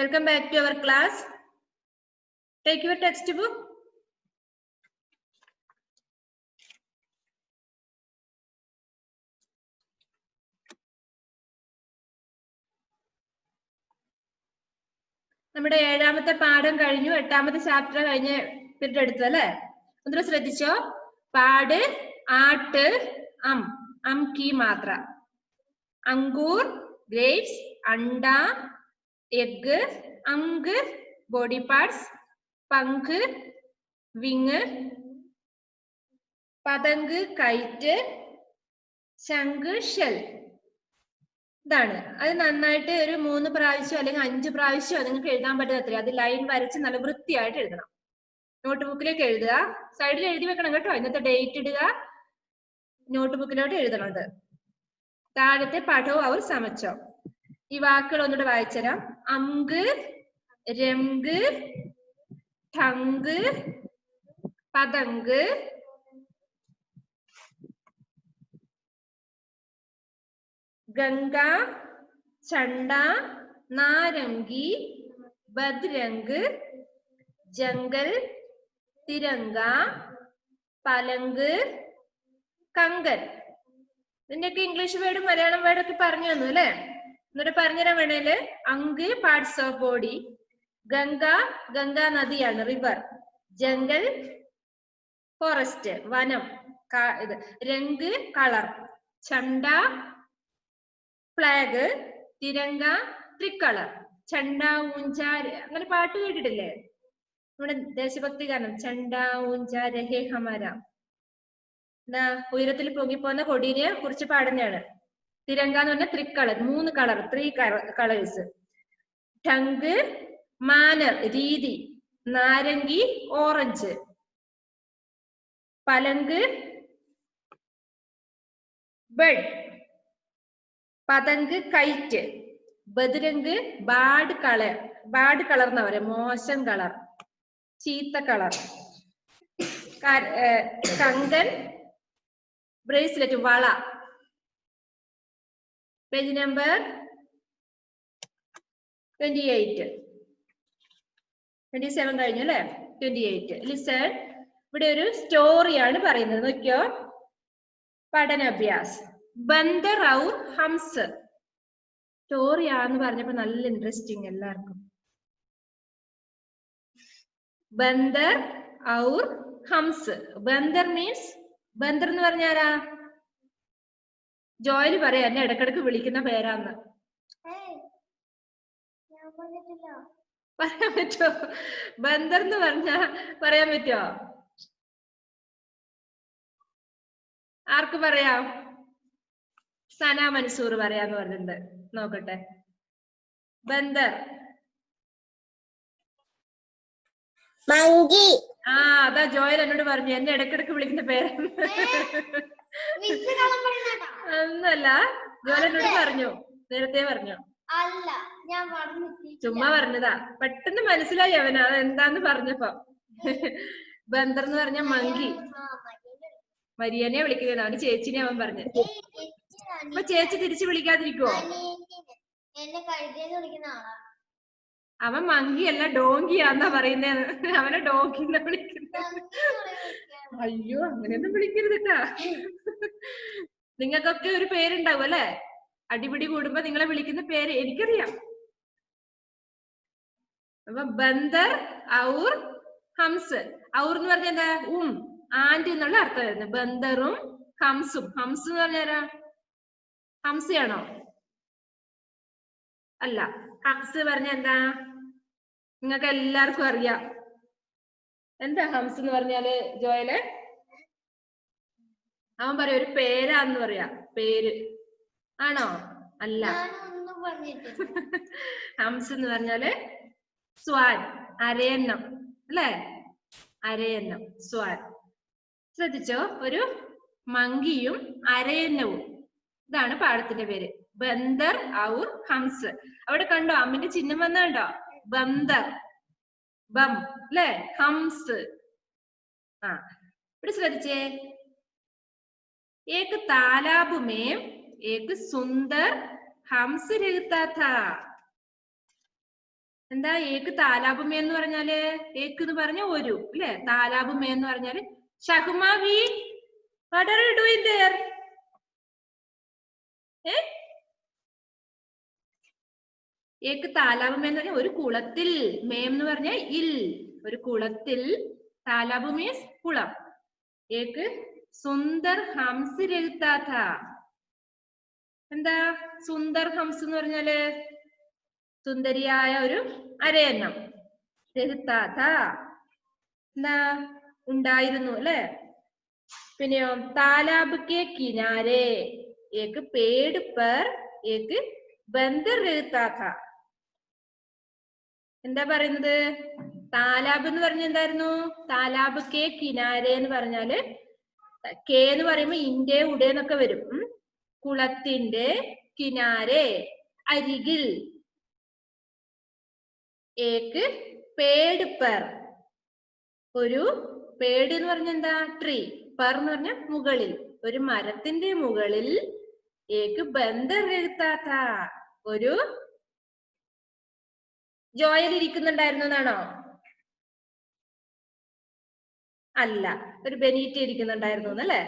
Welcome back to our class. Take your textbook. നമ്മുടെ ഏഴാമത്തെ പാഠം കഴിഞ്ഞു, എട്ടാമത്തെ ചാപ്റ്റർ കഴിഞ്ഞ് പീരീഡ് എടുത്തു അല്ലേ? ഒന്ന് ശ്രദ്ധിച്ചോ. പാട്, ആട്ട്, അം കീ മാത്ര. അങ്കൂർ, ഗ്രേപ്സ്, അണ്ട, എഗ്, അങ്ക്, ബോഡി പാർട്സ്, പങ്ക്, വിങ്, പതങ്ക്, കൈറ്റ്, ശംഖ്, ഷെൽ. ഇതാണ്. അത് നന്നായിട്ട് ഒരു 3 പ്രാവശ്യം അല്ലെങ്കിൽ 5 പ്രാവശ്യം നിങ്ങൾക്ക് എഴുതാൻ പറ്റുന്ന അത് ലൈൻ വരച്ച് നല്ല വൃത്തിയായിട്ട് എഴുതണം. നോട്ട് ബുക്കിലേക്ക് എഴുതുക, സൈഡിൽ എഴുതി വെക്കണം കേട്ടോ. ഇന്നത്തെ ഡേറ്റ് ഇടുക, നോട്ട് ബുക്കിലോട്ട് എഴുതണത്. താഴത്തെ പഠവും അവർ സമച്ചോ. ഈ വാക്കുകൾ ഒന്നുകൂടെ വായിച്ചുതരാം. അങ്ക്, രംഗ്, ഠങ്ക്, പതങ്ക്, ഗംഗ, ചണ്ട, നാരംഗി, ബദ്രംഗ്, ജംഗൽ, തിരങ്ക, പലങ്ക്, കങ്കൻ. ഇതിന്റെയൊക്കെ ഇംഗ്ലീഷ് വേർഡും മലയാളം വേർഡൊക്കെ പറഞ്ഞു തന്നു അല്ലെ? എന്നിട്ട് പറഞ്ഞുതരാൻ വേണേല് അങ്ക് parts of body, Ganga Ganga നദിയാണ് റിവർ, ജംഗൽ ഫോറസ്റ്റ് വനം, ഇത് രംഗ് കളർ, ചണ്ട ഫ്ലാഗ്, തിരങ്ക ട്രിക്കളർ. ചണ്ട ഊഞ്ച അങ്ങനെ പാട്ട് കേട്ടിട്ടില്ലേ? നമ്മുടെ ദേശഭക്തി ഗാനം ചണ്ട ഊഞ്ച രഹേ ഹമാര. എന്താ ഉയരത്തിൽ പൊങ്ങിപ്പോന്ന കൊടിനെ കുറിച്ച് പാടുന്നതാണ്. തിരങ്ക എന്ന് പറഞ്ഞാൽ ത്രിക്കളർ, 3 കളർ, 3 കളേഴ്സ്. ടങ്ക് മാനർ രീതി, നാരങ്ങി ഓറഞ്ച്, പലങ്ക് ബഡ്, പതങ്ക് കൈറ്റ്, ബദ്രങ്ക് ബാഡ് കളർ, ബാഡ് കളർ എന്നാ പറയാ, മോശം കളർ, ചീത്ത കളർ. കങ്കൻ ബ്രേസ്ലെറ്റ് വള. പേജ് നമ്പർ 28, 27 കഴിഞ്ഞു അല്ലെ? 28. ലിസൺ. ഇവിടെ ഒരു സ്റ്റോറിയാണ് പറയുന്നത്, നോക്കിയോ. പഠനാഭ്യാസ്. ബന്ദർ ഔർ ഹംസ്. സ്റ്റോറിയാന്ന് പറഞ്ഞപ്പോ നല്ല ഇൻട്രസ്റ്റിംഗ് എല്ലാവർക്കും. ബന്ദർ ഔർ ഹംസ്. ബന്ദർ മീൻസ്, ബന്ദർ എന്ന് പറഞ്ഞാരാ? ജോയല് പറയാ എന്നെ ഇടക്കിടക്ക് വിളിക്കുന്ന പേരാന്ന്. പറയാൻ പറ്റോ? ബന്ദർ എന്ന് പറഞ്ഞാ പറയാൻ പറ്റോ? ആർക്ക് പറയാം? സന മൻസൂർ പറയാന്ന് പറഞ്ഞിട്ടുണ്ട്. നോക്കട്ടെ. ബന്ദർ മങ്കി. അതാ ജോയൽ എന്നോട് പറഞ്ഞു എന്നെ ഇടക്കിടക്ക് വിളിക്കുന്ന പേരാണ്. ഒന്നല്ല, ജോയൽ എന്നോട് പറഞ്ഞു, നേരത്തെ പറഞ്ഞു. ചുമ്മാ പറഞ്ഞതാ, പെട്ടെന്ന് മനസ്സിലായി അവന് അത് എന്താന്ന് പറഞ്ഞപ്പോ. ബന്ദർ എന്ന് പറഞ്ഞ മങ്കി. മരിയനെ വിളിക്കുന്നതാണ്, അവന് ചേച്ചിനെ അവൻ പറഞ്ഞു. അപ്പൊ ചേച്ചി തിരിച്ചു വിളിക്കാതിരിക്കുവോ? അവൻ മങ്കിയല്ല ഡോങ്കിയാന്നാ പറയുന്നത്. അവനെ ഡോങ്കിന്നാ വിളിക്കുന്നത്. അയ്യോ, അങ്ങനെയൊന്നും വിളിക്കരുത് കേട്ടാ. നിങ്ങൾക്കൊക്കെ ഒരു പേരുണ്ടാവും അല്ലെ? അടിപിടി കൂടുമ്പോ നിങ്ങളെ വിളിക്കുന്ന പേര് എനിക്കറിയാം. അപ്പൊ ബന്ദർ ഔർ ഹംസ്. ഔർ എന്ന് പറഞ്ഞ എന്താ? ആൻഡ് എന്നുള്ള അർത്ഥം വരുന്നത്. ബന്ദറും ഹംസും. ഹംസ് എന്ന് പറഞ്ഞാരാ? ഹംസയാണോ? അല്ല. ഹംസ് പറഞ്ഞ എന്താ? നിങ്ങൾക്ക് എല്ലാവർക്കും അറിയാം. എന്താ ഹംസ് എന്ന് പറഞ്ഞാല് ജോയല്? അവൻ പറയാ ഒരു പേരാന്ന് പറയാ. പേര് ആണോ? അല്ല. ഹംസ് എന്ന് പറഞ്ഞാല് സ്വാൻ, അരയന്നം അല്ലേ? അരയന്നം, സ്വാൻ. ശ്രദ്ധിച്ചോ, ഒരു മങ്കിയും അരയന്നവും. ഇതാണ് പാഠത്തിന്റെ പേര്. ബന്ദർ ഔർ ഹംസ്. അവിടെ കണ്ടോ അമ്മിന്റെ ചിഹ്നം വന്നുണ്ടോ? ബന്ദർ, ബം അല്ലേ? ഹംസ്. ഇവിടെ ശ്രദ്ധിച്ചേ. एक तालाब में एक सुंदर हंस रहता था. എന്താ ഏക്ക് താലാബ് മേ എന്ന് പറഞ്ഞാല്? ഏക്ക് എന്ന് പറഞ്ഞ ഒരു അല്ലെ? താലാബ് മേ എന്ന് പറഞ്ഞാല് ഷഹ്മ വി what are you doing there? ഏക്ക് താലാബ് മേ എന്ന് പറഞ്ഞാൽ ഒരു കുളത്തിൽ. മേം എന്ന് പറഞ്ഞാൽ ഇൽ. ഒരു കുളത്തിൽ. താലാബ് മീൻസ് കുളം. ഏക്ക് സുന്ദർ ഹംസ് രഹ്താ ഥാ. എന്താ സുന്ദർ ഹംസ് എന്ന് പറഞ്ഞാല്? സുന്ദരിയായ ഒരു അരയന്നം. രഹ്താ ഥാ എന്താ ഉണ്ടായിരുന്നു അല്ലെ? പിന്നെയോ താലാബ് കെ കിനാരെ ഏക്ക് പേട് പർ ഏക്ക് ബന്ദർ രഹ്താ ഥാ. എന്താ പറയുന്നത്? താലാബ് എന്ന് പറഞ്ഞ എന്തായിരുന്നു? താലാബ് കെ കിനാരെ എന്ന് പറഞ്ഞാല് കെ എന്ന് പറയുമ്പോ ഇന്റെ ഉടെ എന്നൊക്കെ വരും. കുളത്തിന്റെ കിനാരെ അരികിൽ. ഏക്ക് പേട് പർ ഒരു പേട് എന്ന് പറഞ്ഞ എന്താ? ട്രീ. പർ എന്ന് പറഞ്ഞ മുകളിൽ. ഒരു മരത്തിന്റെ മുകളിൽ ഏക്ക് ബന്ദർ രഹ്താ ഥാ ഒരു ജോയൽ ഇരിക്കുന്നുണ്ടായിരുന്നു എന്നാണോ? അല്ല, ഒരു ബെനീറ്റ ഇരിക്കുന്നുണ്ടായിരുന്നു എന്നല്ലേ?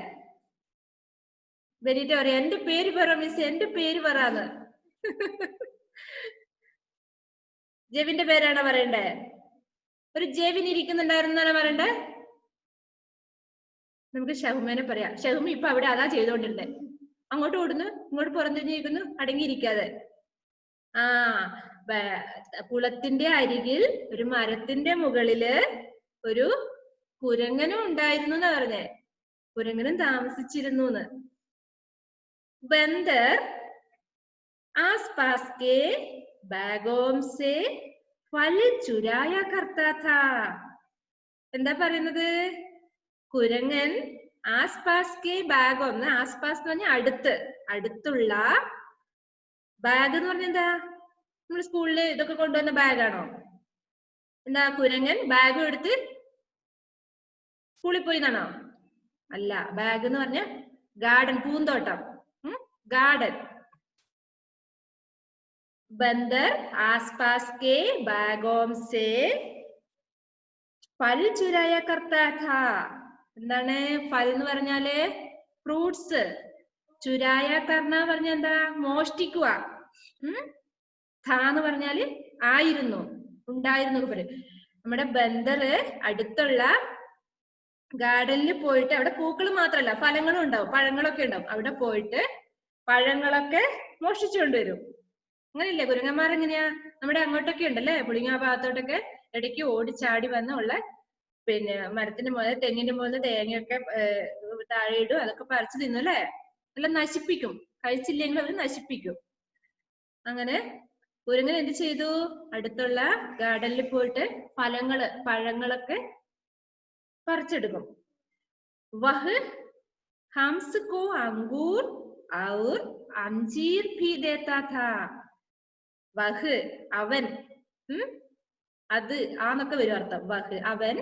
ബെനീറ്റ പറയാ എന്റെ പേര് പറ മിസ്, എന്റെ പേര് പറയാന്ന്. ജെവിന്റെ പേരാണോ പറയണ്ടേ? ഒരു ജെവിൻ ഇരിക്കുന്നുണ്ടായിരുന്നു എന്നാണ് പറയണ്ടേ? നമുക്ക് ഷഹുമേനെ പറയാം. ഷഹുമ ഇപ്പൊ അവിടെ അതാ ചെയ്തോണ്ടിരുന്നേ. അങ്ങോട്ട് ഓടുന്നു, ഇങ്ങോട്ട് പുറത്തിരിക്കുന്നു, അടങ്ങിയിരിക്കാതെ. ആ കുളത്തിന്റെ അരികിൽ ഒരു മരത്തിന്റെ മുകളില് ഒരു കുരങ്ങനും ഉണ്ടായിരുന്നു എന്നാ പറഞ്ഞേ. കുരങ്ങനും താമസിച്ചിരുന്നു. ബന്ദർ ആസ്പാസ് കെ ബാഗോം സെ ഫൽ ചുരായ കർത്താ ഥാ. എന്താ പറയുന്നത്? കുരങ്ങൻ ആസ്പാസ് കെ ബാഗോം, ആസ്പാസ് എന്ന് പറഞ്ഞാൽ അടുത്ത്, അടുത്തുള്ള. ബാഗ് എന്ന് പറഞ്ഞ എന്താ? നമ്മൾ സ്കൂളില് ഇതൊക്കെ കൊണ്ടുവന്ന ബാഗാണോ? എന്താ കുരങ്ങൻ ബാഗും എടുത്ത് സ്കൂളിൽ പോയി എന്നാണോ? അല്ല, ബാഗ് എന്ന് പറഞ്ഞ ഗാർഡൻ, പൂന്തോട്ടം, ഗാർഡൻ. ബന്ദർ ആസ്പാസ് കെ ബാഗോം സെ ഫൽ ചുരായ കർത്താ ഥാ. എന്താണ് ഫൽ എന്ന് പറഞ്ഞാല്? ഫ്രൂട്ട്സ്. ചുരായ കർണ പറഞ്ഞ എന്താ? മോഷ്ടിക്കുക. ഥാ എന്ന് പറഞ്ഞാല് ആയിരുന്നു, ഉണ്ടായിരുന്നു. നമ്മുടെ ബന്ദർ അടുത്തുള്ള ഗാർഡനിൽ പോയിട്ട് അവിടെ പൂക്കൾ മാത്രല്ല ഫലങ്ങളും ഉണ്ടാവും, പഴങ്ങളൊക്കെ ഉണ്ടാവും. അവിടെ പോയിട്ട് പഴങ്ങളൊക്കെ മോഷ്ടിച്ചുകൊണ്ടുവരും. അങ്ങനെയില്ലേ കുരങ്ങന്മാർ? എങ്ങനെയാ? നമ്മുടെ അങ്ങോട്ടൊക്കെ ഉണ്ടല്ലേ, പുളിങ്ങ ഭാഗത്തോട്ടൊക്കെ ഇടയ്ക്ക് ഓടിച്ചാടി വന്നുള്ള പിന്നെ മരത്തിന്റെ മുകളിൽ, തെങ്ങിന്റെ മുകളിൽ തേങ്ങയൊക്കെ താഴെ ഇടും. അതൊക്കെ പറിച്ചു തിന്നു അല്ലേ? എല്ലാം നശിപ്പിക്കും. കഴിച്ചില്ലെങ്കിൽ അവർ നശിപ്പിക്കും. അങ്ങനെ കുരങ്ങൻ എന്ത് ചെയ്തു? അടുത്തുള്ള ഗാർഡനിൽ പോയിട്ട് പഴങ്ങളൊക്കെ പറിച്ചെടുക്കും. വഹ് ഹംസ് കോ അങ്കൂർ ഔർ അംജീർ ഭി ദേതാ ഥാ. വഹ് അവൻ, അത് ആന്നൊക്കെ വരും അർത്ഥം. വഹ് അവൻ,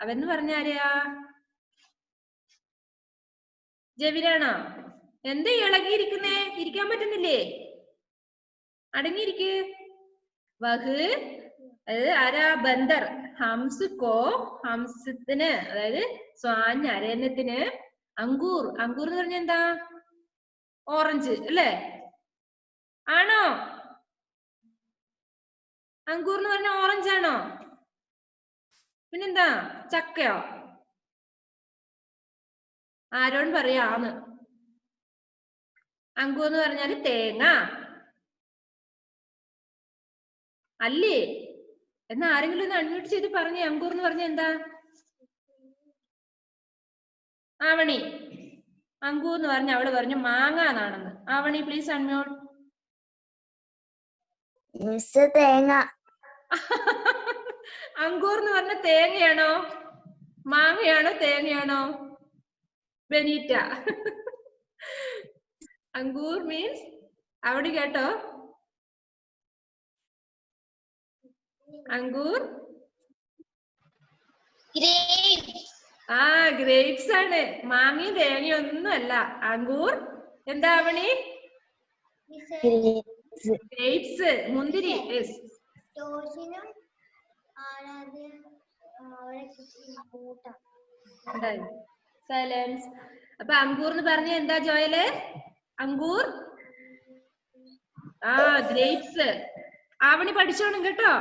അവൻ എന്ന് പറഞ്ഞ ആരെയാ? ജെവിനാണോ? എന്താ ഇളകിയിരിക്കുന്നേ? ഇരിക്കാൻ പറ്റുന്നില്ലേ? അടങ്ങിയിരിക്ക്. വഹ് അത് ആരാ? ബന്ദർ. ഹംസ് കോ, ഹംസത്തിന് അതായത് സ്വാൻ അരയന്നത്തിന്, അങ്കൂർ, അങ്കൂർ എന്ന് പറഞ്ഞ എന്താ? ഓറഞ്ച് അല്ലേ? ആണോ? അങ്കൂർ എന്ന് പറഞ്ഞ ഓറഞ്ച് ആണോ? പിന്നെന്താ? ചക്കയോ? ആരോൺ പറയാന്ന്. അങ്കൂർ എന്ന് പറഞ്ഞാല് തേങ്ങ അല്ലേ? എന്നാ ആരെങ്കിലും ഒന്ന് അൺമ്യൂട്ട് ചെയ്ത് പറഞ്ഞേ, അങ്കൂർ എന്ന് പറഞ്ഞ എന്താ? ആവണി, അങ്കൂർ എന്ന് പറഞ്ഞ അവള് പറഞ്ഞു മാങ്ങ എന്നാണെന്ന്. Avani please unmute. തേങ്ങ. അങ്കൂർ എന്ന് പറഞ്ഞ തേങ്ങയാണോ? മാങ്ങയാണോ? തേങ്ങയാണോ? ബെനീറ്റ. അങ്കൂർ മീൻസ് അവിടെ കേട്ടോ? അങ്കൂർ ആ ഗ്രേപ്സ് ആണ്. മാങ്ങയും തേങ്ങയും ഒന്നും അല്ല. അങ്കൂർ എന്താ ആവണി? ഗ്രേപ്സ്, മുന്തിരി. സൈലൻസ്. അപ്പൊ അങ്കൂർ എന്ന് പറഞ്ഞ എന്താ ജോയല്? അങ്കൂർ ഗ്രേപ്സ്. ആവണി പഠിച്ചോണം കേട്ടോ.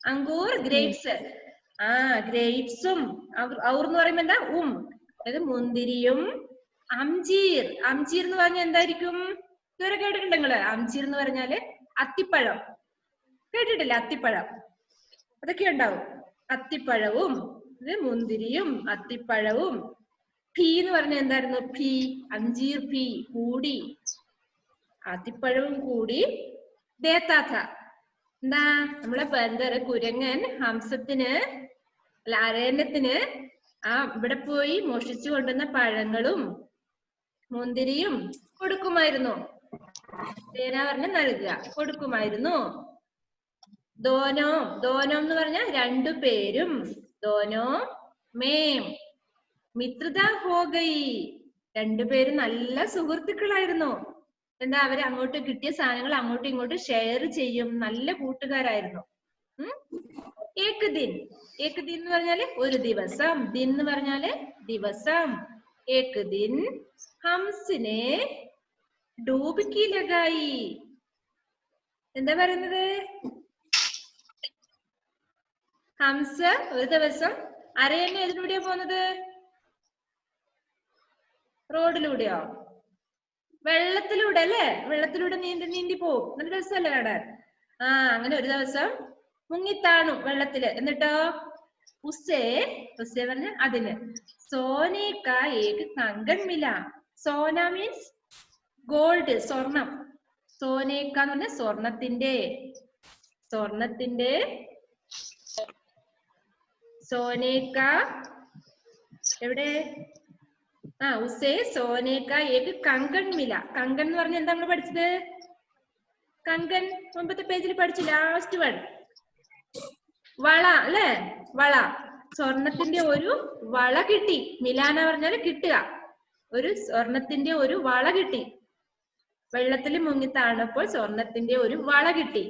അങ്കൂർ ഗ്രേപ്സ്. ഗ്രേപ്സും എന്ന് പറയുമ്പോ എന്താ അതായത് മുന്തിരിയും. അംജീർ. അംജീർ എന്ന് പറഞ്ഞാൽ എന്തായിരിക്കും? ഇതുവരെ കേട്ടിട്ടുണ്ട് നിങ്ങള്? അംജീർ എന്ന് പറഞ്ഞാല് അത്തിപ്പഴം. കേട്ടിട്ടില്ല? അത്തിപ്പഴം അതൊക്കെ ഉണ്ടാവും. അത്തിപ്പഴവും മുന്തിരിയും അത്തിപ്പഴവും. പീ എന്ന് പറഞ്ഞ എന്തായിരുന്നു? പീ. അംജീർ പീ കൂടി. അത്തിപ്പഴവും കൂടി ദേത്താത്ത. എന്താ നമ്മളെ ബന്ദർ കുരങ്ങൻ ഹംസത്തിന് അല്ല അരയന്നത്തിന് ഇവിടെ പോയി മോഷ്ടിച്ചു കൊണ്ടുവന്ന പഴങ്ങളും മുന്തിരിയും കൊടുക്കുമായിരുന്നു. ദേന പറഞ്ഞ നൽകുക, കൊടുക്കുമായിരുന്നു. ദോനോ. ദോനോ എന്ന് പറഞ്ഞ രണ്ടു പേരും. ദോനോ മേം മിത്രത ഹോഗൈ. രണ്ടുപേരും നല്ല സുഹൃത്തുക്കളായിരുന്നു. എന്താ അവര് അങ്ങോട്ട് കിട്ടിയ സാധനങ്ങൾ അങ്ങോട്ടും ഇങ്ങോട്ടും ഷെയർ ചെയ്യും. നല്ല കൂട്ടുകാരായിരുന്നു. ഏക് ദിൻ. ഏക് ദിൻ എന്ന് പറഞ്ഞാല് ഒരു ദിവസം. ദിൻ എന്ന് പറഞ്ഞാല് ദിവസം. ഏക് ദിൻ ഹംസിനെ ഡൂബിക്കി ലഗായി. എന്താ പറയുന്നത്? ഹംസ ഒരു ദിവസം അരയന്നെ എതിലൂടെയാ പോകുന്നത്? റോഡിലൂടെയോ? വെള്ളത്തിലൂടെ അല്ലേ? വെള്ളത്തിലൂടെ നീന്തി പോവും. നല്ല രസമല്ലേ കാണാൻ? അങ്ങനെ ഒരു ദിവസം മുങ്ങിത്താണു വെള്ളത്തില്. എന്നിട്ടോ ഉസേ പറഞ്ഞ അതിന് സോനേക്ക ഏക് കങ്കൺ മില. സോന മീൻസ് ഗോൾഡ്, സ്വർണം. സോനേക്ക എന്ന് പറഞ്ഞ സ്വർണത്തിന്റെ. സോനേക്ക എവിടെ? ഉസേ സോനേക്ക ഏക് കങ്കൺ മില. കങ്കൺ എന്ന് പറഞ്ഞ എന്താ നമ്മൾ പഠിച്ചത്? കങ്കൺ മുമ്പത്തെ പേജിൽ പഠിച്ചു. ലാസ്റ്റ് വൺ വള അല്ലേ? വള. സ്വർണത്തിന്റെ ഒരു വള കിട്ടി. മിലാന പറഞ്ഞാല് കിട്ടുക. ഒരു സ്വർണത്തിന്റെ ഒരു വള കിട്ടി. വെള്ളത്തിൽ മുങ്ങി താണപ്പോൾ സ്വർണത്തിന്റെ ഒരു വള കിട്ടി.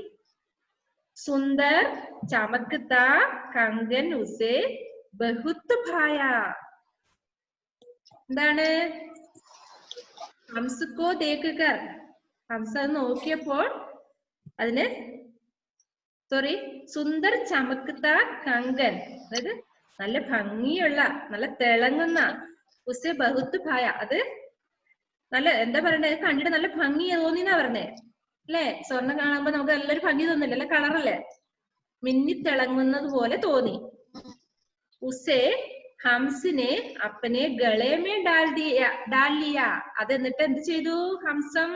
സുന്ദർ ചമക്ത കങ്കൻ ഉസേ ബഹുത് ഭായ. എന്താണ്? ഹംസക്കോ ദേക്കർ. ഹംസ നോക്കിയപ്പോൾ അതിന് സുന്ദർ ചമക്ത കങ്കൻ, അതായത് നല്ല ഭംഗിയുള്ള നല്ല തിളങ്ങുന്ന ഉസേ ബഹുത്ത് ഭായ. അത് നല്ല എന്താ പറയണ്ടേ? കണ്ടിട്ട് നല്ല ഭംഗി തോന്നിന്നാ പറഞ്ഞേ അല്ലേ? സ്വർണ്ണം കാണുമ്പോ നമുക്ക് നല്ലൊരു ഭംഗി തോന്നില്ല? അല്ലെ? കളറല്ലേ? മിന്നിത്തിളങ്ങുന്നത് പോലെ തോന്നി. ഉസേ ഹംസിനെ അപ്പനെ ഗളേമേ ഡാലിയ. അത് എന്നിട്ട് എന്ത് ചെയ്തു? ഹംസം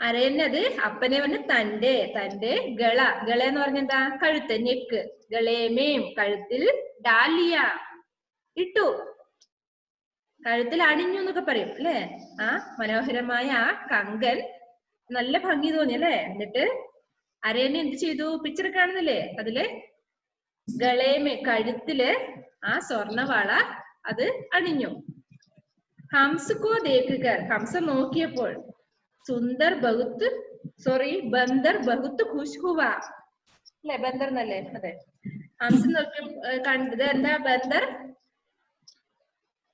അരയന്നത് അപ്പനെ വന്ന് തന്റെ ഗള എന്ന് പറഞ്ഞ എന്താ? കഴുത്ത്, നെക്ക്. ഗളേമേം കഴുത്തിൽ, ഡാലിയ ഇട്ടു. കഴുത്തിൽ അണിഞ്ഞു എന്നൊക്കെ പറയും അല്ലെ? മനോഹരമായ കങ്കൻ നല്ല ഭംഗി തോന്നി അല്ലെ? എന്നിട്ട് അരയനെ എന്ത് ചെയ്തു? പിക്ചർ കാണുന്നില്ലേ? അതില് ഗളേമേ കഴുത്തില് സ്വർണവള അത് അണിഞ്ഞു. ഹംസക്കോ ദേക്കർ. ഹംസ നോക്കിയപ്പോൾ സുന്ദർ ബഹുത്ത് ബന്ദർ ബഹുത്ത് ഖുശ് ഹുവ. അല്ലെ? ബന്ദർ എന്നല്ലേ? അതെ. ഹംസ നോക്കി കണ്ടത് എന്താ? ബന്ദർ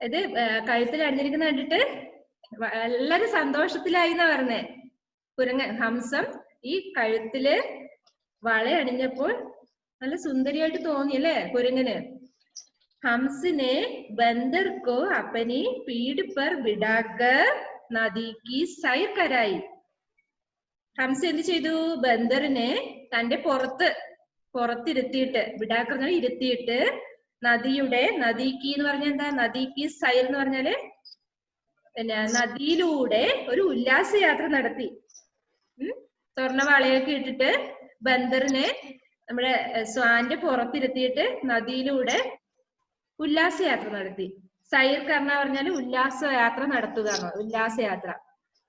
ഇത് കഴുത്തിൽ അണിഞ്ഞിരിക്കുന്ന കണ്ടിട്ട് വളരെ സന്തോഷത്തിലായി എന്നാ പറഞ്ഞേ. കുരങ്ങൻ ഹംസം ഈ കഴുത്തില് വള അണിഞ്ഞപ്പോൾ നല്ല സുന്ദരിയായിട്ട് തോന്നി അല്ലേ കുരങ്ങന്? ഹംസിനെ ബന്ദർക്കോ അപ്പനി പീഡ് പർ ബിഡാക്കർ നദിക്ക് സൈർ കരായി. ഹംസ എന്ത് ചെയ്തു? ബന്ദറിനെ തന്റെ പുറത്തിരുത്തിയിട്ട്, ബിഡാക്കർ ഇരുത്തിയിട്ട് നദിക്ക് എന്ന് പറഞ്ഞാൽ എന്താ? നദിക്ക് സൈർ എന്ന് പറഞ്ഞാല് പിന്നെ നദിയിലൂടെ ഒരു ഉല്ലാസയാത്ര നടത്തി. സ്വർണവളയൊക്കെ ഇട്ടിട്ട് ബന്ദറിനെ നമ്മുടെ സ്വാന്റെ പുറത്തിരുത്തിയിട്ട് നദിയിലൂടെ ഉല്ലാസയാത്ര നടത്തി. സൈർ കർണ പറഞ്ഞാല് ഉല്ലാസയാത്ര നടത്തുക. ഉല്ലാസയാത്ര.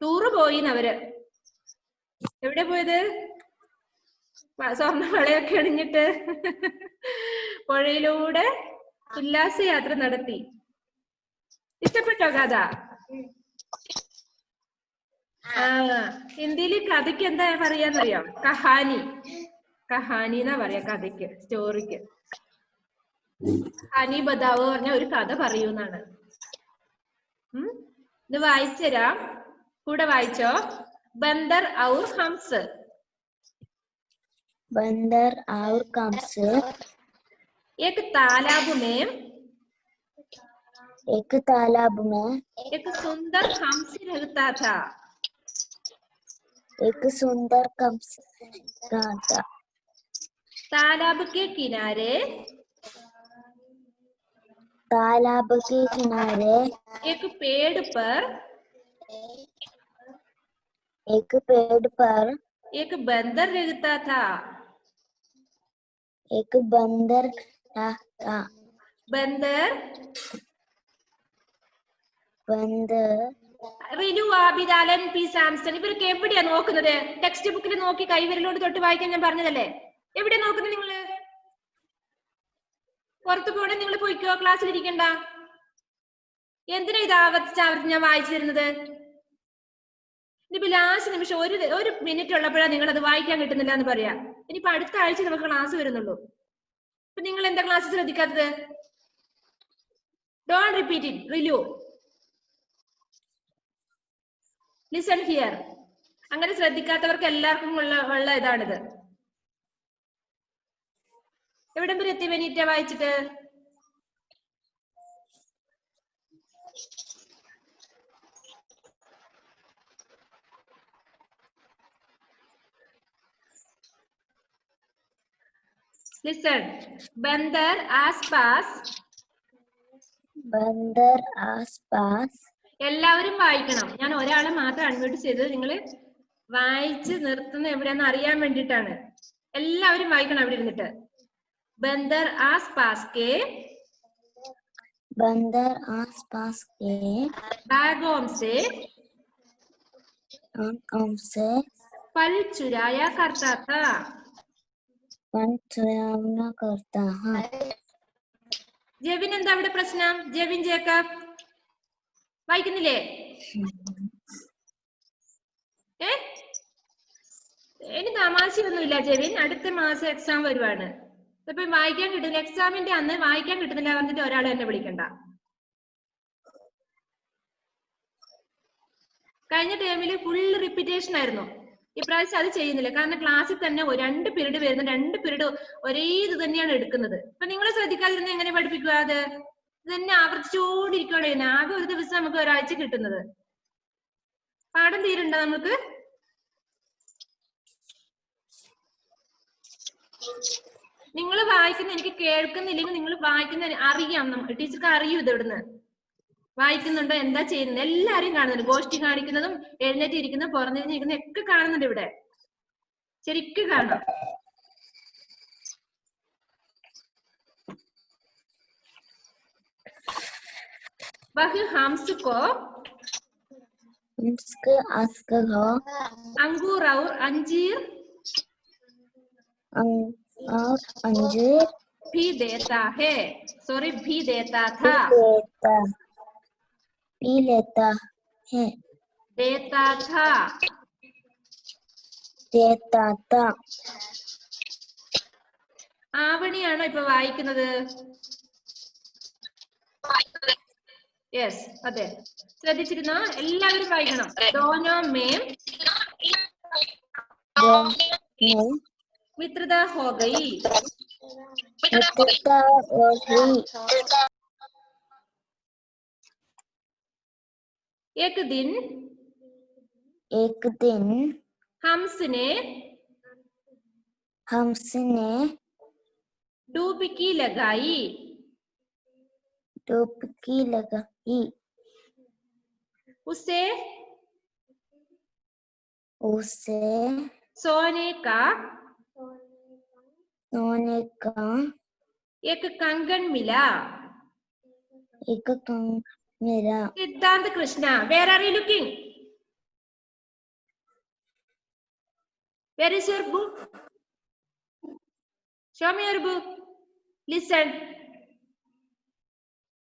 ടൂറ് പോയി അവര്. എവിടെ പോയത്? സ്വർണവളയൊക്കെ അണിഞ്ഞിട്ട് പുഴയിലൂടെ ഉല്ലാസയാത്ര നടത്തി. ഇഷ്ടപ്പെട്ടോ കഥ? ഹിന്ദിയില് കഥയ്ക്ക് എന്താ പറയാന്നറിയാം? കഹാനി. കഹാനി എന്നാ പറയാ കഥയ്ക്ക്, സ്റ്റോറിക്ക്. കഹാനി ബതാവോ പറഞ്ഞ ഒരു കഥ പറയൂന്നാണ്. ഇത് വായിച്ചുതരാം, കൂടെ വായിച്ചോ. ബന്ദർ ഔർ ഹംസ്. बंदर और कंस एक तालाब में एक सुंदर हंस रहता था. एक सुंदर कंस था. तालाब के किनारे एक पेड़ पर एक बंदर रहता था. बंदर റിനു, ആബിദ്, അലൻ, പി സാംസൺ ഇവരൊക്കെ എവിടെയാ നോക്കുന്നത്? ടെക്സ്റ്റ് ബുക്കിൽ നോക്കി കൈവിരലോട് തൊട്ട് വായിക്കാൻ ഞാൻ പറഞ്ഞതല്ലേ. എവിടെയാ നോക്കുന്നത് നിങ്ങള്? പുറത്തു പോകണേ നിങ്ങൾ പോയിക്കോ, ക്ലാസ്സിൽ ഇരിക്കണ്ട. എന്തിനാ ഇത് ആവർത്തിച്ച് ഞാൻ വായിച്ചു തരുന്നത്? ഇനിയിപ്പോ ലാസ്റ്റ് നിമിഷം ഒരു മിനിറ്റ് ഉള്ളപ്പോഴാണ് നിങ്ങൾ അത് വായിക്കാൻ കിട്ടുന്നില്ല എന്ന് പറയാ. ഇനിയിപ്പോ അടുത്ത ആഴ്ച നമുക്ക് ക്ലാസ് വരുന്നുള്ളൂ. അപ്പൊ നിങ്ങൾ എന്താ ക്ലാസ് ശ്രദ്ധിക്കാത്തത്? Don't repeat it. Rilu, listen here. അങ്ങനെ ശ്രദ്ധിക്കാത്തവർക്ക് എല്ലാവർക്കും ഉള്ള ഇതാണിത്. എവിടം വരെ എത്തി വേനീറ്റ വായിച്ചിട്ട്? ലിസൺ. Bandar as pass. എല്ലാവരും വായിക്കണം. ഞാൻ ഒരാളെ മാത്രം അൺമ്യൂട്ട് ചെയ്തത് നിങ്ങൾ വായിച്ച് നിർത്തുന്ന എവിടെയാന്ന് അറിയാൻ വേണ്ടിയിട്ടാണ്. എല്ലാവരും വായിക്കണം അവിടെ ഇരുന്നിട്ട്. बंदर आस पास के बागों से फल चुराया करता था. ജെവിൻ എന്താ അവിടെ പ്രശ്നം? ജെവിൻ ജേക്കബ് വായിക്കുന്നില്ലേ? ഇനി തമാശയൊന്നുമില്ല ജെവിൻ. അടുത്ത മാസം എക്സാം വരുവാണ്. ഇപ്പൊ വായിക്കാൻ കിട്ടുന്നില്ല, എക്സാമിന്റെ അന്ന് വായിക്കാൻ കിട്ടുന്നില്ല പറഞ്ഞിട്ട് ഒരാൾ എന്നെ വിളിക്കണ്ട. കഴിഞ്ഞ ടൈമില് ഫുള്ള് റിപ്പീറ്റേഷൻ ആയിരുന്നു. ഇപ്രാവശ്യം അത് ചെയ്യുന്നില്ല. കാരണം ക്ലാസ്സിൽ തന്നെ 2 പീരീഡ് വരുന്ന 2 പീരീഡ് ഒരേ ഇത് തന്നെയാണ് എടുക്കുന്നത്. അപ്പൊ നിങ്ങൾ ശ്രദ്ധിക്കാതിരുന്ന എങ്ങനെ പഠിപ്പിക്കുക? അത് തന്നെ ആവർത്തിച്ചുകൊണ്ടിരിക്കുകയാണ്. ആകെ ഒരു ദിവസം നമുക്ക് ഒരാഴ്ച കിട്ടുന്നത്. പാഠം തീരുണ്ടോ നമുക്ക്? നിങ്ങൾ വായിക്കുന്ന എനിക്ക് കേൾക്കുന്നില്ലെങ്കിൽ നിങ്ങൾ വായിക്കുന്ന അറിയാം. ടീച്ചർക്ക് അറിയൂ ഇത് എവിടുന്ന് വായിക്കുന്നുണ്ടോ, എന്താ ചെയ്യുന്നത്. എല്ലാരും കാണുന്നുണ്ട്. ഗോഷ്ഠി കാണിക്കുന്നതും എഴുന്നേറ്റിരിക്കുന്നതും പുറഞ്ഞിരിക്കുന്നതും ഒക്കെ കാണുന്നുണ്ട് ഇവിടെ. ശരിക്കും കാണാം. अंगूर और अंजीर भी देता है. सॉरी, भी देता था. देता था. ആവണിയാണോ ഇപ്പൊ വായിക്കുന്നത്? യെസ്, അതെ. ശ്രദ്ധിച്ചിരുന്നോ? എല്ലാവരും വായിക്കണം. दोनों में मित्रता हो गई. एक दिन हंस ने डुबकी लगाई. उसे सोने का एक कंगन मिला. सिद्धांत Krishna, where are you looking? Where is your book? Show me your book. Listen.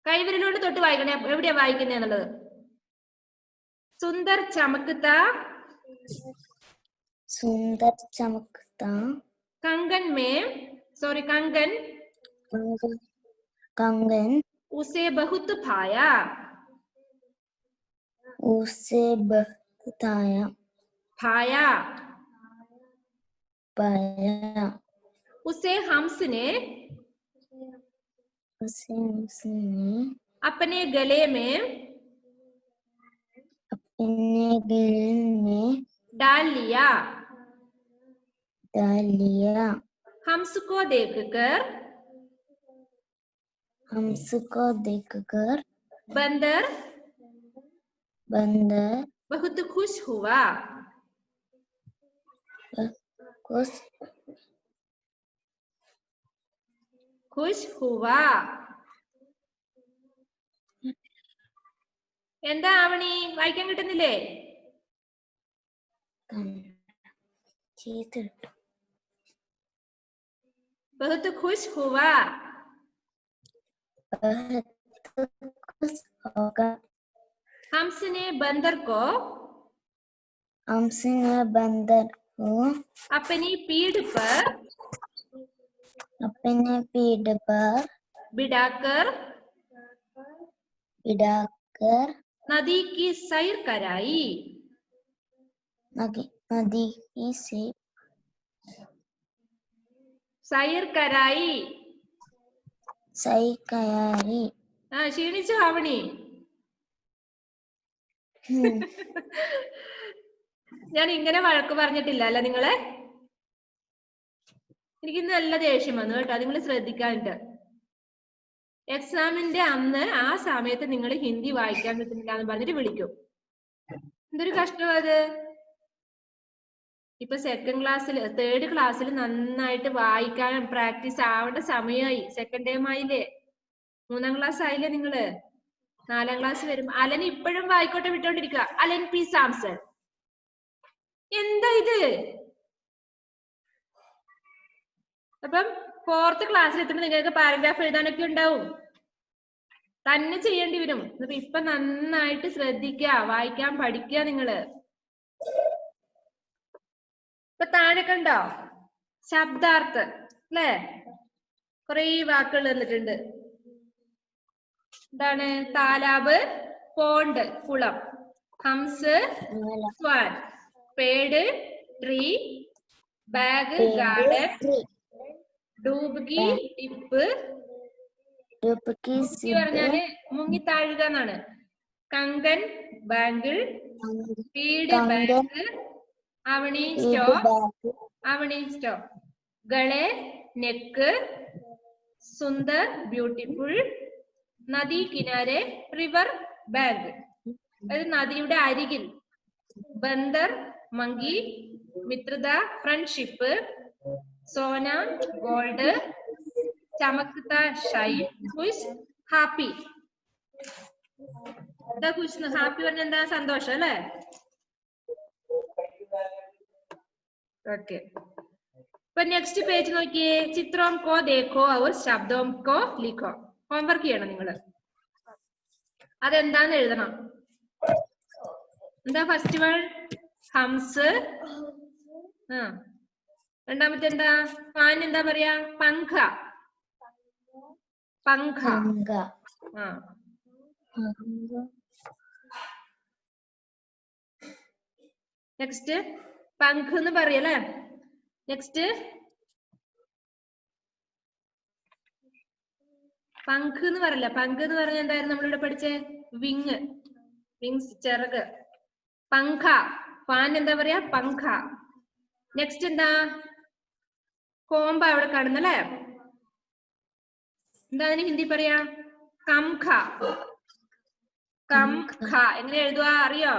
കൈവിരലോട് തൊട്ട് വായിക്കണേ എവിടെയാ വായിക്കുന്നേ എന്നുള്ളത്. सुंदर चमकता सुंदर चमकता कंगन में कंगन कंगन उसे बहुत भाया उसे बताया भाया पाया उसे उसने अपने गले में डाल लिया हमको देखकर बंदर बहुत खुश हुआ എന്താ ആവണി വായിക്കാൻ കിട്ടുന്നില്ലേ बहुत खुश हुआ हमने बंदर को अपनी पीठ पर बिठाकर नदी की सैर कराई सैर कराई ക്ഷീണിച്ചു ആവണി ഞാൻ ഇങ്ങനെ വഴക്ക് പറഞ്ഞിട്ടില്ല അല്ല നിങ്ങളെ എനിക്ക് ഇന്ന് നല്ല ദേഷ്യം വന്നു കേട്ടോ നിങ്ങൾ ശ്രദ്ധിക്കാനുണ്ട് എക്സാമിന്റെ അന്ന് ആ സമയത്ത് നിങ്ങൾ ഹിന്ദി വായിക്കാൻ കിട്ടുന്നില്ല എന്ന് പറഞ്ഞിട്ട് വിളിക്കും എന്തൊരു കഷ്ടം അത് ഇപ്പൊ സെക്കൻഡ് ക്ലാസ്സിൽ തേർഡ് ക്ലാസ്സിൽ നന്നായിട്ട് വായിക്കാൻ പ്രാക്ടീസ് ആവേണ്ട സമയമായി സെക്കൻഡ് ടൈം ആയില്ലേ 3ാം ക്ലാസ് ആയില്ലേ നിങ്ങള് 4ാം ക്ലാസ് വരും അലൻ ഇപ്പോഴും വായിക്കോട്ടെ വിട്ടോണ്ടിരിക്കുക അലൻ പ്ലീസ് ആൻസർ എന്താ ഇത് അപ്പം 4th ക്ലാസ്സിൽ എത്തുമ്പോൾ നിങ്ങൾക്ക് പാരഗ്രാഫ് എഴുതാനൊക്കെ ഉണ്ടാവും തന്നെ ചെയ്യേണ്ടി വരും ഇപ്പൊ നന്നായിട്ട് ശ്രദ്ധിക്കുക വായിക്കാൻ പഠിക്കുക നിങ്ങള് ഇപ്പൊ താഴെ കണ്ടോ ശബ്ദാർത്ഥ് അല്ലേ കുറെ വാക്കുകൾ തന്നിട്ടുണ്ട് എന്താണ് താലാബ് പോണ്ട് കുളം ഹംസ് സ്വാൻ പേട് ട്രീ ബാഗ് ഗാർഡൻ ഡൂബ്കി ടിപ്പ് പറഞ്ഞാല് മുങ്ങി താഴുക എന്നാണ് കങ്കൻ ബാങ്കിൾ പീഡ് ബാഗ് അവണി സ്റ്റോ ഗളെ നെക്ക് സുന്ദർ ബ്യൂട്ടിഫുൾ നദി കിനാരെ റിവർ ബാങ്ക് അതായത് നദിയുടെ അരികിൽ ബന്ദർ മങ്കി മിത്രത ഫ്രണ്ട്ഷിപ്പ് സോന ഗോൾഡ് ചമക്ത ഷൈൻ ഖുഷ് ഹാപ്പി എന്താ ഖുഷ് ഹാപ്പി പറഞ്ഞ എന്താ സന്തോഷം അല്ലേ ഓക്കെ ഇപ്പൊ നെക്സ്റ്റ് പേജ് നോക്കിയേ ചിത്രം കോ ദേഖോ और ശബ്ദം കോ ലിഖോ ഹോംവർക്ക് ചെയ്യണം നിങ്ങള് അതെന്താന്ന് എഴുതണം എന്താ ഫസ്റ്റ് വൺ ഹംസ് രണ്ടാമത്തെ എന്താ ഫാൻ എന്താ പറയാ പങ്ഖ നെക്സ്റ്റ് പങ്ക് എന്ന് പറയല്ലേ നെക്സ്റ്റ് പങ്ക് എന്ന് പറയല്ല പങ്ക് എന്ന് പറഞ്ഞ എന്തായിരുന്നു നമ്മളിവിടെ പഠിച്ചേ വിങ്സ് ചിറക് പങ്ഖ ഫാൻ എന്താ പറയാ പങ്ഖ നെക്സ്റ്റ് എന്താ കോമ്പ അവിടെ കാണുന്നല്ലേ എന്താ അതിന് ഹിന്ദി പറയാ കംഖ എങ്ങനെ എഴുതുക അറിയോ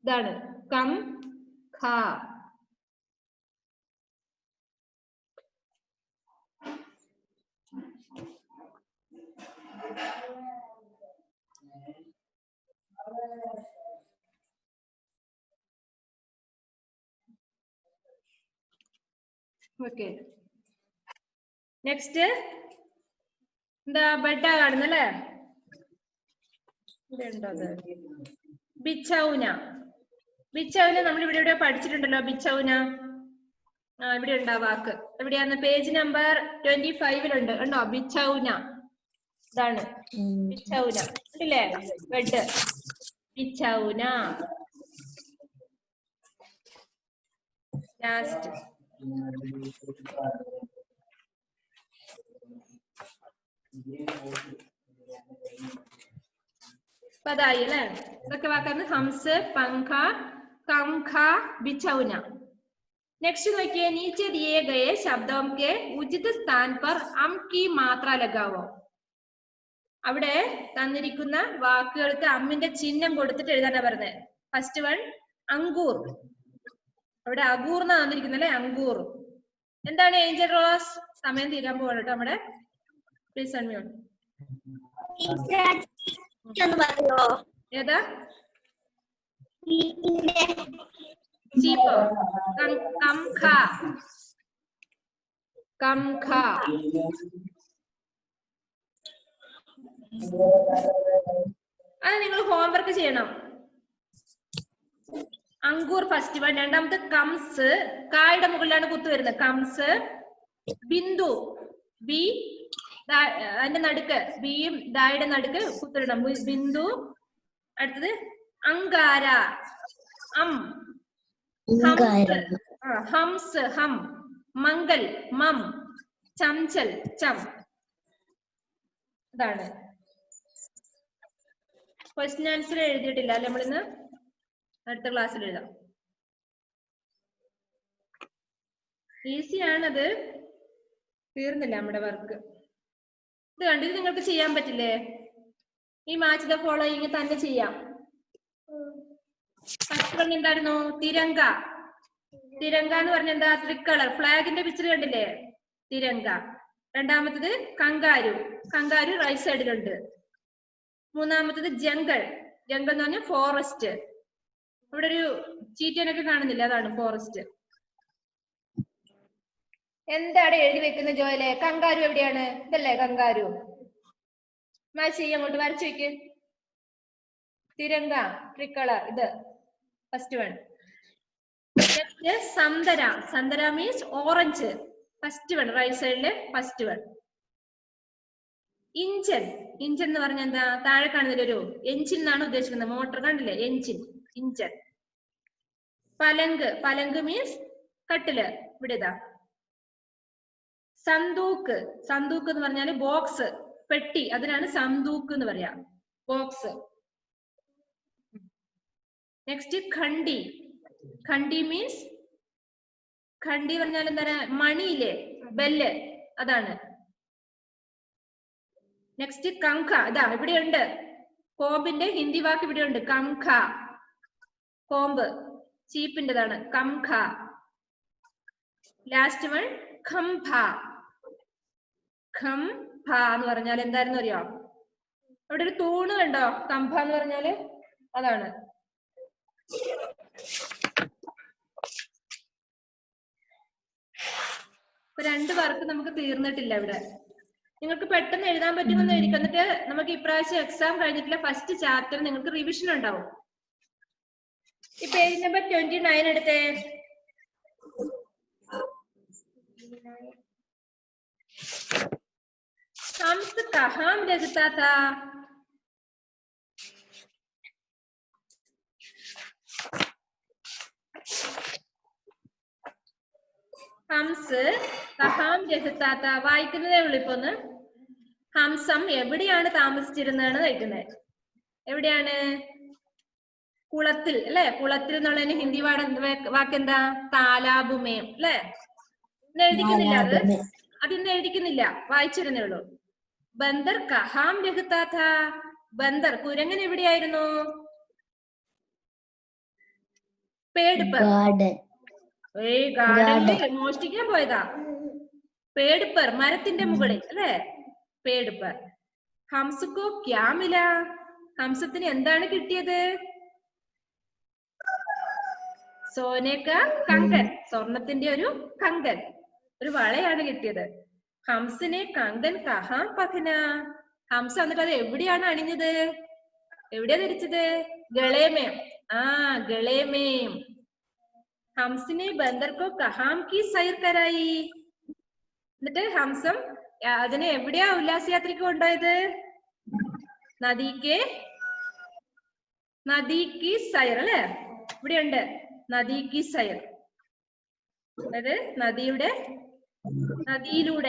ഇതാണ് കം ഖ ഓക്കെ നെക്സ്റ്റ് എന്താ ബെഡ കാണുന്നല്ലേ ഇവിടെ ഉണ്ടോ അത്? ബിച്ചൗന. ബിച്ചൗന നമ്മൾ ഇവിടെ എവിടെയോ പഠിച്ചിട്ടുണ്ടല്ലോ. ബിച്ചൗന ഇവിടെ ഉണ്ടാ വാക്ക്. എവിടെയാന്ന്? പേജ് നമ്പർ 25 ഉണ്ടോ? ബിച്ചൗന. ഇതാണ് ബിച്ചൗന. ഉണ്ടല്ലേ? ബെഡ്. ബിച്ചൗന. ലാസ്റ്റ് പതായി അല്ലേ? ഇതൊക്കെ വാക്കാണ്. ഹംസ്, പങ്ക, कंख, बिछौना. नेक्स्ट देखिए, नीचे दिए गए शब्दों के उचित स्थान पर अम की मात्रा लगाओ. അവിടെ തന്നിരിക്കുന്ന വാക്കുകൾക്ക് അമ്മിന്റെ ചിഹ്നം കൊടുത്തിട്ട് എഴുതാനാ പറഞ്ഞത്. ഫസ്റ്റ് വൺ അങ്കൂർ. അവിടെ അഗൂർ എന്നാ തന്നിരിക്കുന്നല്ലേ? അങ്കൂർ. എന്താണ് ഏഞ്ചൽ റോസ്? സമയം തീരാൻ പോവാണ് കേട്ടോ നമ്മുടെ. Please unmute. ഏതാ? ചീപ്പ്. കംഖ. കംഖ. അത് നിങ്ങൾ ഹോംവർക്ക് ചെയ്യണം. Ankur first one. രണ്ടാമത്തെ കംസ്. കായുടെ മുകളിലാണ് കുത്തു വരുന്നത്. കംസ്. ബിന്ദു. ബി അതിന്റെ നടുക്ക്. ബിയും ദായുടെ നടുക്ക് കുത്തിടണം. ബിന്ദു. അടുത്തത് അങ്കാര. അം. ഹംസ്. ഹം. മംഗൽ. മം. ചംചൽ. ചം. ഇതാണ്. ക്വസ്റ്റ്യൻ ആൻസർ എഴുതിയിട്ടില്ല അല്ലെ നമ്മളിന്ന്? അടുത്ത ക്ലാസ്സിൽ എഴുതാം. ഈസി ആണത്. തീർന്നില്ല നമ്മുടെ വർക്ക്. ഇത് കണ്ടിത് നിങ്ങൾക്ക് ചെയ്യാൻ പറ്റില്ലേ? ഈ മാച്ച് ദ ഫോളോയിങ് തന്നെ ചെയ്യാം. ഫസ്റ്റ് വൺ എന്തായിരുന്നു? തിരങ്ക. തിരങ്ക എന്ന് പറഞ്ഞ എന്താ? ത്രിക്കളർ. ഫ്ലാഗിന്റെ പിക്ചർ കണ്ടില്ലേ? തിരങ്ക. രണ്ടാമത്തത് കങ്കാരു. Kangaroo right സൈഡിലുണ്ട്. മൂന്നാമത്തത് ജംഗൾ. ജംഗൾ എന്ന് പറഞ്ഞാൽ ഫോറസ്റ്റ്. ഇവിടെ ഒരു ചീറ്റനൊക്കെ കാണുന്നില്ല, അതാണ് ഫോറസ്റ്റ്. എന്താണ് എഴുതി വെക്കുന്ന ജോയിലെ? കങ്കാരു എവിടെയാണ്? ഇതല്ലേ കങ്കാരു? മാച്ച് ചെയ്യ, അങ്ങോട്ട് വരച്ചു വെക്ക്. തിരങ്ക, ട്രിക്കളർ, ഇത് ഫസ്റ്റ് വൺ. സന്തര. സന്തര means orange. First one, right സൈഡില് ഫസ്റ്റ് വൺ. ഇഞ്ചൻ. ഇഞ്ചൻ എന്ന് പറഞ്ഞ എന്താ? താഴെ കാണുന്നതിലൊരു എഞ്ചിൻ എന്നാണ് ഉദ്ദേശിക്കുന്നത്. മോട്ടർ കണ്ടില്ലേ? എഞ്ചിൻ. ഇഞ്ചൻ. പലങ്ക്. പലങ്ക് മീൻസ് കട്ടില്. ഇവിടെ ഇതാ. സന്തൂക്ക്. സന്തൂക്ക് എന്ന് പറഞ്ഞാല് ബോക്സ്, പെട്ടി. അതിനാണ് സന്തൂക്ക് എന്ന് പറയാ. ബോക്സ്. നെക്സ്റ്റ് ഖണ്ഡി. ഖണ്ഡി മീൻസ്, ഖണ്ഡി പറഞ്ഞാൽ എന്താണ്? മണിയില്ലേ? ബെല്ല്, അതാണ്. നെക്സ്റ്റ് കംഖ. ഇതാ ഇവിടെ ഉണ്ട്. കോമ്പിന്റെ ഹിന്ദി വാക്ക് ഇവിടെ ഉണ്ട്. കംഖ. കോമ്പ്. ചീപ്പിന്റെതാണ്. കംഖ. Last one ഖംഭ. ഖംഭ എന്ന് പറഞ്ഞാൽ എന്തായിരുന്നു അറിയോ? അവിടെ ഒരു തൂണ് കണ്ടോ? കംഭ എന്ന് പറഞ്ഞാല് അതാണ്. ഇപ്പൊ 2 വർക്ക് നമുക്ക് തീർന്നിട്ടില്ല ഇവിടെ. നിങ്ങൾക്ക് പെട്ടെന്ന് എഴുതാൻ പറ്റുമെന്ന് എഴുതിക്കും. എന്നിട്ട് നമുക്ക് ഇപ്രാവശ്യം എക്സാം കഴിഞ്ഞിട്ടില്ല ഫസ്റ്റ് ചാപ്റ്റർ നിങ്ങൾക്ക് റിവിഷൻ ഉണ്ടാവും. ഈ പേജ് നമ്പർ 29 എടുത്തേ. ഹംസ് കഹാം രഹതാ താ? ഹംസ് കഹാം രഹതാ താ. വായിക്കുന്നതേ ഉള്ളൂ ഇപ്പൊ ഒന്ന്. ഹംസം എവിടെയാണ് താമസിച്ചിരുന്നതാണ് കഴിക്കുന്നത്. എവിടെയാണ്? കുളത്തിൽ അല്ലെ? കുളത്തിൽ എന്നുള്ളതിന് ഹിന്ദി വാക്കെന്താ? താലാബുമേം അല്ലെ? ഇന്ന് എഴുതിക്കുന്നില്ല അത്. അതിന്ന് എഴുതിക്കുന്നില്ല, വായിച്ചിരുന്നേ ഉള്ളൂ. ബന്ദർ കഹാം രഹതാ താ? ബന്ദർ കുരങ്ങൻ എവിടെയായിരുന്നു? പേട് പർ. ഗാർഡനിൽ മോഷ്ടിക്കാൻ പോയതാ. പേട് പർ മരത്തിന്റെ മുകളിൽ അല്ലെ? പേട് പർ. ഹംസക്കോ ക്യാ മില? ഹംസത്തിന് എന്താണ് കിട്ടിയത്? സോനേക്ക കങ്കൻ. സ്വർണത്തിന്റെ ഒരു കങ്കൻ, ഒരു വളയാണ് കിട്ടിയത്. ഹംസിനെ കങ്കൻ കഹാം പഹന? ഹംസ എന്നിട്ട് അത് എവിടെയാണ് അണിഞ്ഞത്? എവിടെയാ ധരിച്ചത്? ഗളേമേം. ആ ഗളേമേം. ഹംസിനെ ബന്ദർക്കോ കഹാം കി സൈർ കരായി. എന്നിട്ട് ഹംസം അതിനെ എവിടെയാ ഉല്ലാസയാത്രയ്ക്ക് കൊണ്ടുപോയത്? നദിക്ക് സൈർ അല്ലെ? ഇവിടെയുണ്ട് നദിക്ക് സൈർ. അതായത് നദിയിലൂടെ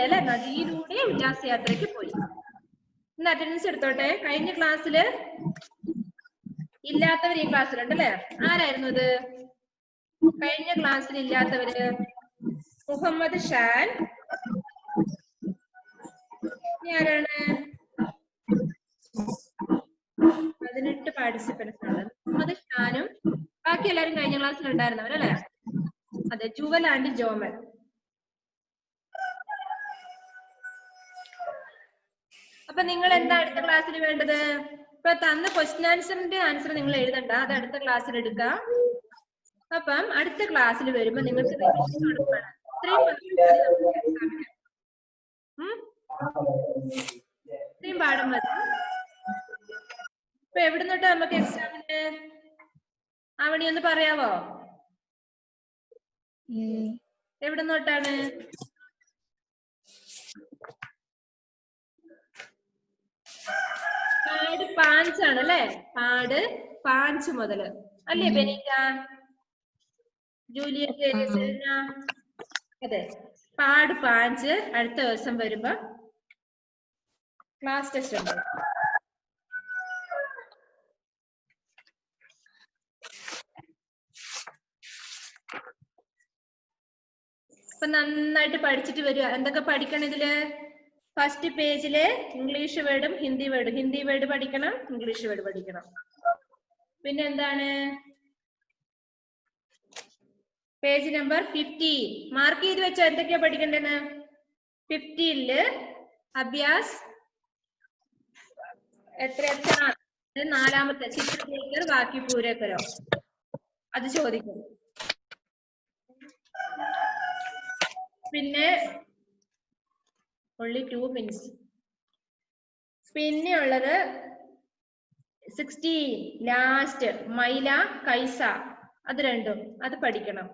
അല്ലെ? നദിയിലൂടെ ഉല്ലാസയാത്രയ്ക്ക് പോയി. ഇന്ന് അറ്റൻഡൻസ് എടുത്തോട്ടെ. കഴിഞ്ഞ ക്ലാസ്സില് ഇല്ലാത്തവർ ഈ ക്ലാസ്സിലുണ്ട് അല്ലെ? ആരായിരുന്നു ഇത്? കഴിഞ്ഞ ക്ലാസ്സിൽ ഇല്ലാത്തവര് മുഹമ്മദ് ഷാൻ. ആരാണ്? 18 പാർട്ടിസിപ്പൻസ് ആണ്. മുഹമ്മദ് ഷാനും ബാക്കി എല്ലാരും കഴിഞ്ഞ ക്ലാസ്സിൽ ഉണ്ടായിരുന്നവരല്ലേ? അതെ, ജുവൽ ആൻഡ് ജോമൽ. അപ്പൊ നിങ്ങൾ എന്താ അടുത്ത ക്ലാസ്സിൽ വേണ്ടത്? ഇപ്പൊ തന്ന ക്വസ്റ്റ്യൻ ആൻസറിന്റെ ആൻസർ നിങ്ങൾ എഴുതണ്ട, അത് അടുത്ത ക്ലാസ്സിൽ എടുക്കാം. അപ്പം അടുത്ത ക്ലാസ്സിൽ വരുമ്പോ നിങ്ങൾക്ക് റിവിഷൻ കൊടുക്കണം. ഇത്രയും പാഠം മതി. ഇപ്പൊ എവിടെ നിന്നിട്ടാ നമുക്ക് എക്സാമിന്? ആവണി ഒന്ന് പറയാവോ? എവിടെ നിന്നോട്ടാണ്? പാട് 5 ആണല്ലേ? പാട് 5 മുതല് അല്ലേ ബെനീറ്റ, ജൂലിയറ്റ്, അതെ. പാട് 5 അടുത്ത ദിവസം വരുമ്പോ ക്ലാസ് ടെസ്റ്റ് ഉണ്ട്. അപ്പൊ നന്നായിട്ട് പഠിച്ചിട്ട് വരിക. എന്തൊക്കെ പഠിക്കണം ഇതില്? ഫസ്റ്റ് പേജില് ഇംഗ്ലീഷ് വേർഡും ഹിന്ദി വേർഡ് പഠിക്കണം, ഇംഗ്ലീഷ് വേർഡ് പഠിക്കണം. പിന്നെ എന്താണ്? പേജ് നമ്പർ 50 മാർക്ക് ചെയ്ത് വെച്ചോ. എന്തൊക്കെയാ പഠിക്കേണ്ടത്? 50ല് അഭ്യാസ് എത്ര 4ാമത്തെ ചിത്രലേഖർ ബാക്കി പൂരക്കരോ അത് ചോദിക്കും. പിന്നെ only 2 minutes. പിന്നെ ഉള്ളത് 16 ലാസ്റ്റ് മൈല കൈസ, അത് രണ്ടും അത് പഠിക്കണം.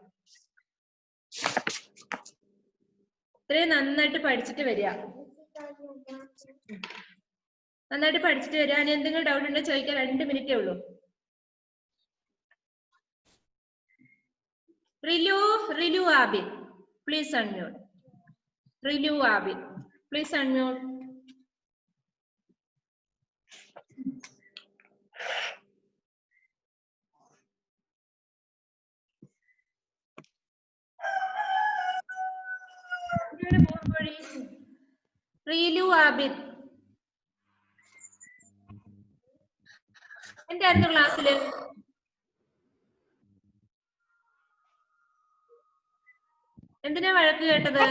ഇത്രയും നന്നായിട്ട് പഠിച്ചിട്ട് വരിക. നന്നായിട്ട് പഠിച്ചിട്ട് വരിക. ഇനി എന്തെങ്കിലും ഡൗട്ട് ഉണ്ടോ ചോദിക്കാൻ 2 മിനിറ്റേ ഉള്ളൂ. Rilu Abid, please unmute. Rilu Abid, please unmute. Rilu Abid എന്തായിരുന്നു ക്ലാസ്സില്? എന്തിനാ വഴക്ക് കേട്ടത്?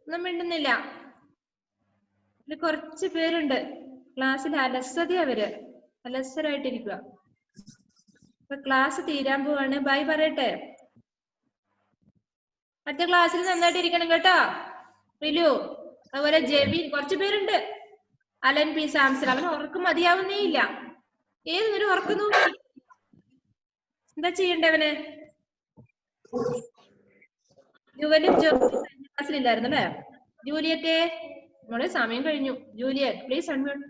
ഒന്നും മിണ്ടുന്നില്ല. ഇതിൽ കുറച്ച് പേരുണ്ട് ക്ലാസ്സിൽ അലസരായിട്ടിരിക്കുക. ഇപ്പൊ ക്ലാസ് തീരാൻ പോവാണ്. ബൈ പറയട്ടെ. അടുത്ത ക്ലാസ്സിൽ നന്നായിട്ട് ഇരിക്കണം കേട്ടോ. റിലു, അതുപോലെ ജെബിൻ, കുറച്ചു പേരുണ്ട്. അലൻ പി സാംസൺ, അവൻ ഉറക്കം മതിയാവുന്നേ ഇല്ല. ഏതൊരു ഉറക്കുന്നു. എന്താ ചെയ്യണ്ടവന്? ജുവലും ക്ലാസ്സിലില്ലായിരുന്നു അല്ലേ? ജൂലിയറ്റ്, നമ്മളെ സമയം കഴിഞ്ഞു. Juliet, please unmute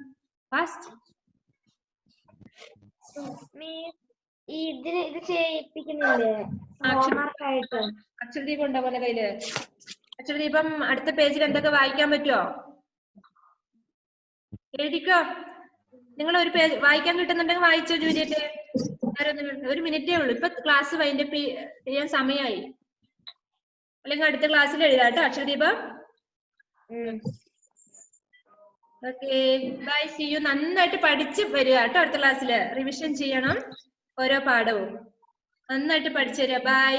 fast. ഇത് ചെയ്യിപ്പിക്കുന്നില്ലേ അക്ഷരദീപം ഉണ്ടോ പോലെ കയ്യില്? അക്ഷരദീപം അടുത്ത പേജിൽ എന്തൊക്കെ വായിക്കാൻ പറ്റുമോ? എഴുതിക്കോ. നിങ്ങൾ ഒരു പേജ് വായിക്കാൻ കിട്ടുന്നുണ്ടെങ്കിൽ വായിച്ചോ ജൂലിയറ്റ്. 1 മിനിറ്റേ ഉള്ളൂ. ഇപ്പൊ ക്ലാസ് വൈൻഡപ്പ് ചെയ്യാൻ സമയമായി. അല്ലെങ്കിൽ അടുത്ത ക്ലാസ്സിൽ എഴുതാട്ടോ അക്ഷരദീപം. Okay, bye, see you. നന്നായിട്ട് പഠിച്ച് വരിക കേട്ടോ. അടുത്ത ക്ലാസ്സില് റിവിഷൻ ചെയ്യണം ഓരോ പാഠവും. നന്നായിട്ട് പഠിച്ചു വരിക. ബൈ.